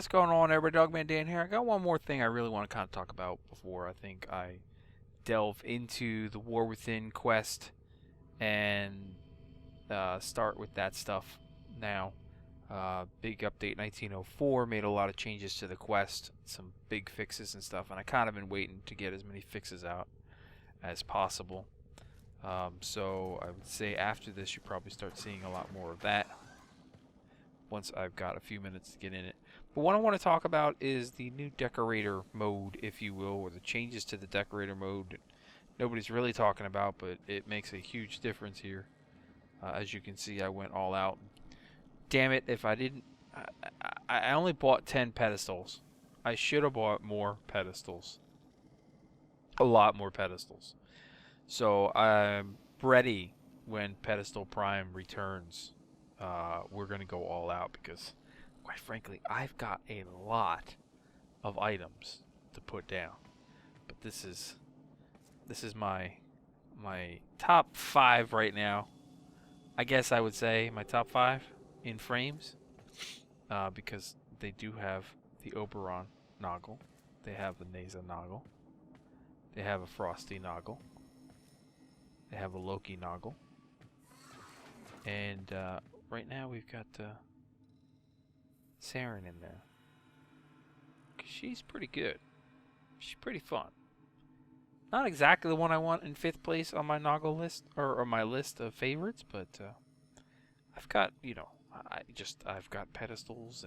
what's going on, everybody? Dogman Dan here. I got one more thing I really want to kind of talk about before I think I delve into the War Within quest and start with that stuff now. Big update 1904 made a lot of changes to the quest, some big fixes and stuff, and I kind of been waiting to get as many fixes out as possible. So I would say after this, you probably start seeing a lot more of that once I've got a few minutes to get in it. But what I want to talk about is the new Decorator mode, if you will, or the changes to the Decorator mode that nobody's really talking about, but it makes a huge difference here. As you can see, I went all out. Damn it, if I didn't... I only bought 10 pedestals. I should have bought more pedestals. A lot more pedestals. So I'm ready when Pedestal Prime returns. We're going to go all out because, quite frankly, I've got a lot of items to put down. But this is my top 5 right now. I guess I would say my top 5 in frames, because they do have the Oberon Noggle, they have the Neza Noggle, they have a Frosty Noggle, they have a Loki Noggle, and right now we've got Saren in there. She's pretty good. She's pretty fun. Not exactly the one I want in 5th place on my Noggle list, or my list of favorites, but I've got, you know, I've got pedestals,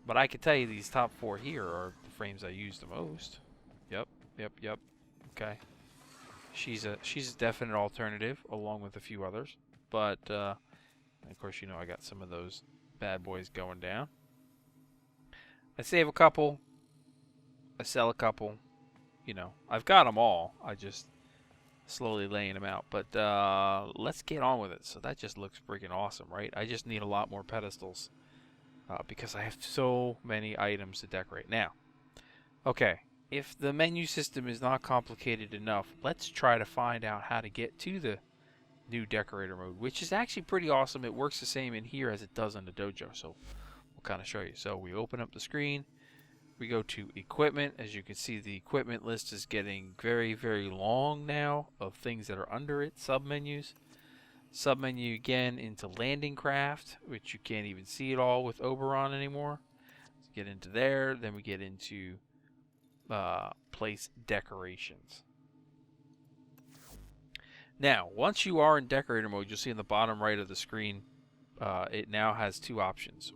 but I can tell you these top 4 here are the frames I use the most. Yep. Okay. She's a definite alternative along with a few others, but of course, you know, I got some of those bad boys going down. I save a couple, I sell a couple, you know, I've got them all. I just slowly laying them out, but let's get on with it. So that just looks freaking awesome, right? I just need a lot more pedestals because I have so many items to decorate. Now, okay, if the menu system is not complicated enough, let's try to find out how to get to the new Decorator mode, which is actually pretty awesome. It works the same in here as it does on the dojo, so we'll kind of show you. So we open up the screen, we go to equipment. As you can see, the equipment list is getting very, very long now of things that are under it. Submenus. Submenu again into landing craft, which you can't even see it all with Oberon anymore. Let's get into there. Then we get into place decorations. Now, once you are in Decorator mode, you'll see in the bottom right of the screen, it now has 2 options.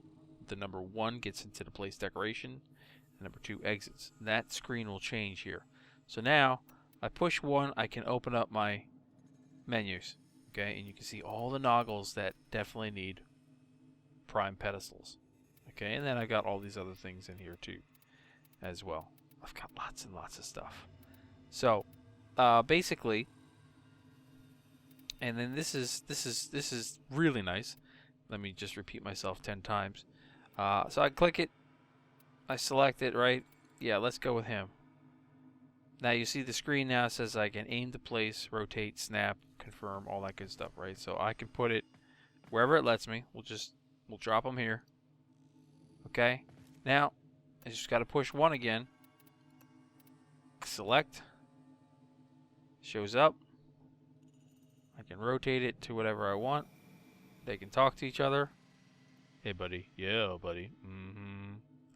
The number 1 gets into the place decoration, and number 2 exits. That screen will change here. So now, I push 1, I can open up my menus, okay, and you can see all the noggles that definitely need prime pedestals, okay, and then I got all these other things in here too, as well. I've got lots and lots of stuff. So, basically. And then this is really nice. Let me just repeat myself 10 times. So I click it, I select it, right? Yeah, let's go with him. Now you see the screen now says I can aim to place, rotate, snap, confirm, all that good stuff, right? So I can put it wherever it lets me. We'll drop them here. Okay. Now I just got to push 1 again. Select. Shows up. I can rotate it to whatever I want. They can talk to each other. Hey, buddy. Yeah, buddy.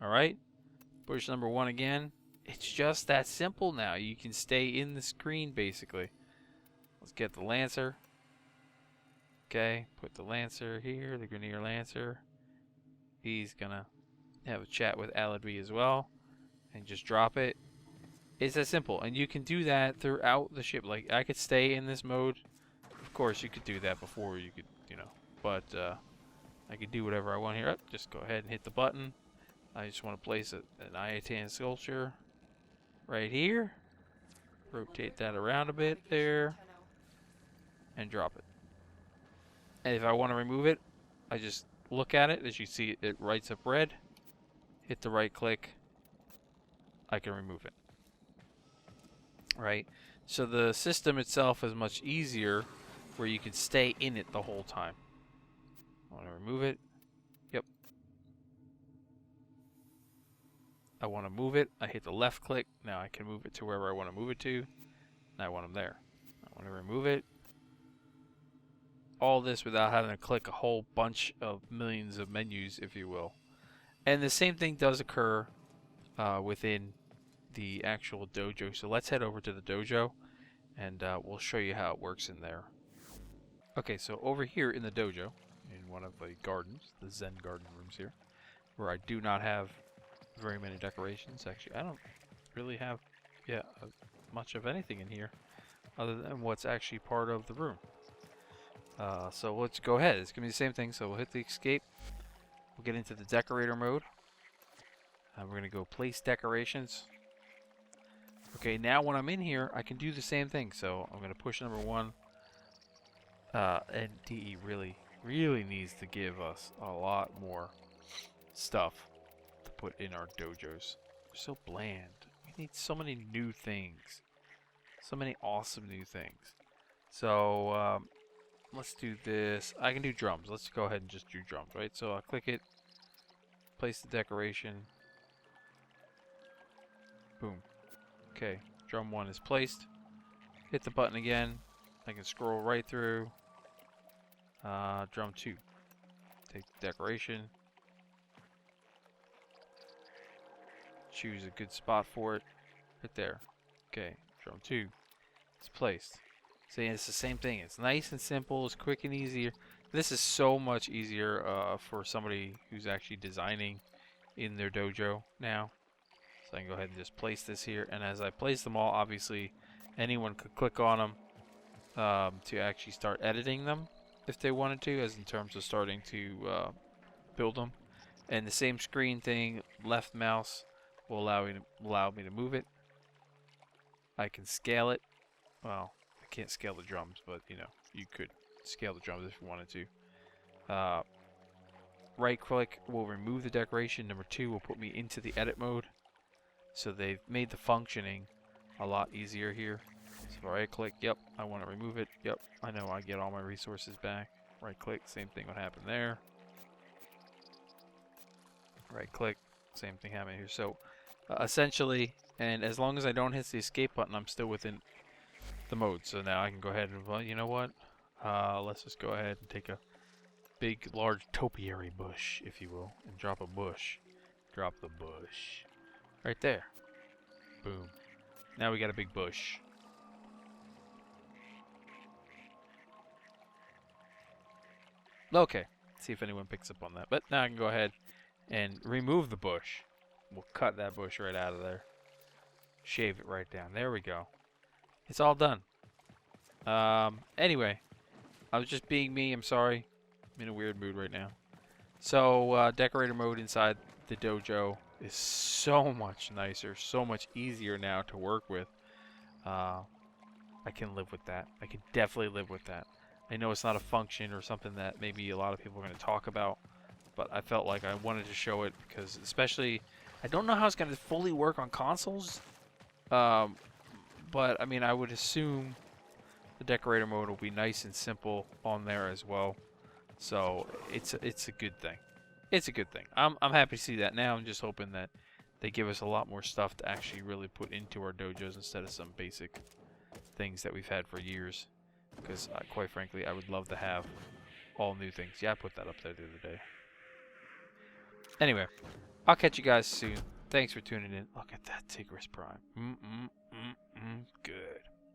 Alright. Push number 1 again. It's just that simple now. You can stay in the screen, basically. Let's get the Lancer. Okay. Put the Lancer here. The Grenier Lancer. He's gonna have a chat with Aladby as well. And just drop it. It's that simple. And you can do that throughout the ship. Like, I could stay in this mode. Of course, you could do that before you could, you know, but I could do whatever I want here. Just go ahead and hit the button. I just want to place an Ayatan sculpture right here. Rotate that around a bit there. And drop it. And if I want to remove it, I just look at it. As you see, it lights up red. Hit the right click. I can remove it. Right? So the system itself is much easier, where you can stay in it the whole time. I want to remove it. Yep. I want to move it. I hit the left click. Now I can move it to wherever I want to move it to. Now I want them there. I want to remove it. All this without having to click a whole bunch of millions of menus, if you will. And the same thing does occur within the actual dojo. So let's head over to the dojo and we'll show you how it works in there. Okay, so over here in the dojo, in one of the gardens, the Zen garden rooms here, where I do not have very many decorations. Actually, I don't really have much of anything in here other than what's actually part of the room. So let's go ahead. It's going to be the same thing. So we'll hit the escape. We'll get into the decorator mode. We're going to go place decorations. Okay, now when I'm in here, I can do the same thing. So I'm going to push number 1. And DE really needs to give us a lot more stuff to put in our dojos. They're so bland. We need so many new things. So many awesome new things. So, let's do this. I can do drums. Let's go ahead and just do drums, right? So I'll click it, place the decoration. Boom. Okay, drum 1 is placed. Hit the button again. I can scroll right through. Drum 2. Take the decoration. Choose a good spot for it. Right there. Okay, drum 2 is placed. See, it's the same thing. It's nice and simple. It's quick and easier. This is so much easier for somebody who's actually designing in their dojo now. So I can go ahead and just place this here. And as I place them all, obviously, anyone could click on them to actually start editing them if they wanted to, as in terms of starting to build them. And the same screen thing, left mouse, will allow me to move it. I can scale it. Well, I can't scale the drums, but you know, you could scale the drums if you wanted to. Right click will remove the decoration. Number 2 will put me into the edit mode. So they've made the functioning a lot easier here. So right click, yep, I want to remove it. Yep, I know I get all my resources back. Right click, same thing would happen there. Right click, same thing happening here. So essentially, and as long as I don't hit the escape button, I'm still within the mode. So now I can go ahead and, well, you know what? Let's just go ahead and take a big, large topiary bush, if you will, and drop a bush. Drop the bush. Right there. Boom. Now we got a big bush. Okay. See if anyone picks up on that. But now I can go ahead and remove the bush. We'll cut that bush right out of there. Shave it right down. There we go. It's all done. Anyway, I was just being me. I'm sorry. I'm in a weird mood right now. So, decorator mode inside the dojo is so much nicer, so much easier now to work with. I can live with that. I can definitely live with that. I know it's not a function or something that maybe a lot of people are going to talk about, but I felt like I wanted to show it because, especially, I don't know how it's going to fully work on consoles, but I mean, I would assume the decorator mode will be nice and simple on there as well. So it's a good thing. It's a good thing. I'm happy to see that now. I'm just hoping that they give us a lot more stuff to actually really put into our dojos instead of some basic things that we've had for years. Because quite frankly, I would love to have all new things. Yeah, I put that up there the other day. Anyway, I'll catch you guys soon. Thanks for tuning in. Look at that Tigris Prime. Good.